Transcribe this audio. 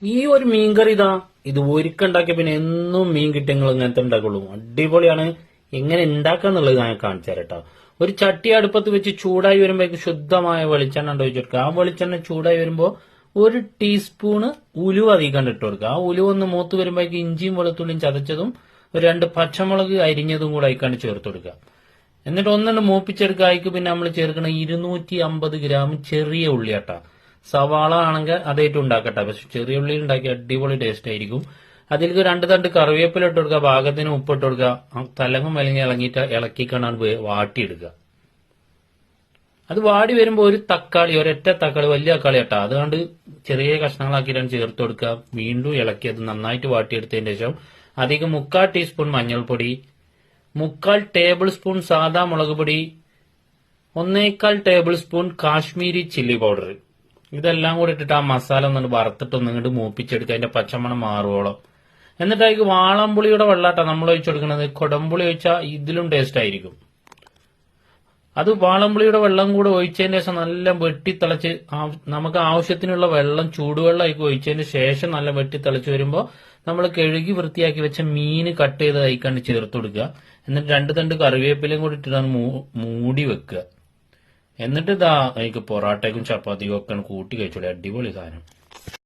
ഈ ഒരു മീൻകറി ഇത് ഒരിക്കുണ്ടാക്കിയ പിന്നെ എന്നും മീൻ കിട്ടിയ നിങ്ങൾ ഇങ്ങനത്തെ ഉണ്ടാക്കുള്ളൂ. അടിപൊളിയാണ്. എങ്ങനെ ഉണ്ടാക്കാന്നുള്ളത് ഞാൻ കാണിച്ചു തരാം കേട്ടോ. ഒരു ചട്ടി അടുപ്പത്ത് വെച്ച് ചൂടായി വരുമ്പോഴേക്ക് ശുദ്ധമായ വെളിച്ചെണ്ണ ഒഴിച്ചു കൊടുക്കുക. ആ വെളിച്ചെണ്ണ ചൂടായി വരുമ്പോൾ ഒരു ടീസ്പൂണ് ഉലുവ അധികം ഇട്ട് കൊടുക്കുക. ആ ഉലുവ ഒന്ന് മൂത്ത് വരുമ്പോഴേക്ക് ഇഞ്ചിയും വെളുത്തുള്ളിയും ചതച്ചതും ഒരു 2 പച്ചമുളക് അരിഞ്ഞതും കൂടെ അയക്കാണ്ട് ചേർത്ത് കൊടുക്കുക. എന്നിട്ട് ഒന്നെണ്ണം മൂപ്പിച്ചെടുക്കുക. അതിക്ക് പിന്നെ നമ്മൾ ചേർക്കണ 250 ഗ്രാം ചെറിയ ഉള്ളിയാട്ടാ. സവാള ആണെങ്കിൽ അതായിട്ട് ഉണ്ടാക്കട്ടെ. പക്ഷെ ചെറിയ ഉള്ളി ഉണ്ടാക്കി അടിപൊളി ടേസ്റ്റ് ആയിരിക്കും. അതിലേക്ക് 2 തണ്ട് കറിവേപ്പില ഇട്ട് കൊടുക്കുക. പാകത്തിന് ഉപ്പിട്ട് കൊടുക്കുക. തലങ്ങും വിലങ്ങി ഇളങ്ങിയിട്ട് ഇളക്കിക്കാണാണ് വാട്ടിയെടുക്കുക. അത് വാടി വരുമ്പോൾ ഒരു തക്കാളി, ഒരൊറ്റ തക്കാളി, വലിയ തക്കാളി ആട്ടാ, അതുകൊണ്ട് ചെറിയ കഷ്ണങ്ങളാക്കിയിട്ടാണ് ചേർത്ത് കൊടുക്കുക. വീണ്ടും ഇളക്കി അത് നന്നായിട്ട് വാട്ടിയെടുത്തതിന് ശേഷം അതിലേക്ക് 3/4 ടീസ്പൂൺ മഞ്ഞൾപ്പൊടി, 3/4 ടേബിൾ സ്പൂൺ സാദാ മുളക് പൊടി, 1/4 table spoon Kashmiri chilli powder, ഇതെല്ലാം കൂടി ഇട്ടിട്ട് ആ മസാല ഒന്ന് വറുത്തിട്ട് ഒന്നിങ്ങോട്ട് മൂപ്പിച്ചെടുക്കുക. അതിന്റെ പച്ചമണം മാറുവോളം. എന്നിട്ട് അതിലേക്ക് വാളംപുളിയുടെ വെള്ളാട്ടാ നമ്മൾ ഒഴിച്ചു കൊടുക്കുന്നത്. കൊടംപുളി ഒഴിച്ചാൽ ഇതിലും ടേസ്റ്റ് ആയിരിക്കും. അത് വാളംപുളിയുടെ വെള്ളം കൂടെ ഒഴിച്ചതിന് ശേഷം നല്ല വെട്ടിത്തിളച്ച് നമുക്ക് ആവശ്യത്തിനുള്ള വെള്ളം ചൂടുവെള്ളം ഒഴിച്ചതിന് ശേഷം നല്ല വെട്ടിത്തിളച്ച് വരുമ്പോൾ നമ്മൾ കഴുകി വൃത്തിയാക്കി വെച്ച മീൻ കട്ട് ചെയ്ത് അയക്കാണ്ട് ചേർത്ത് കൊടുക്കുക. എന്നിട്ട് 2 തണ്ട് കറിവേപ്പിലയും കൂടി ഇട്ടിട്ടാണ് മൂടി വെക്കുക. എന്നിട്ട് അതിക്ക് പൊറാട്ടയ്ക്കും ചപ്പാത്തിക്കും ഒക്കെ കൂട്ടി കഴിച്ചോളൂ. അടിപൊളി സാധനം.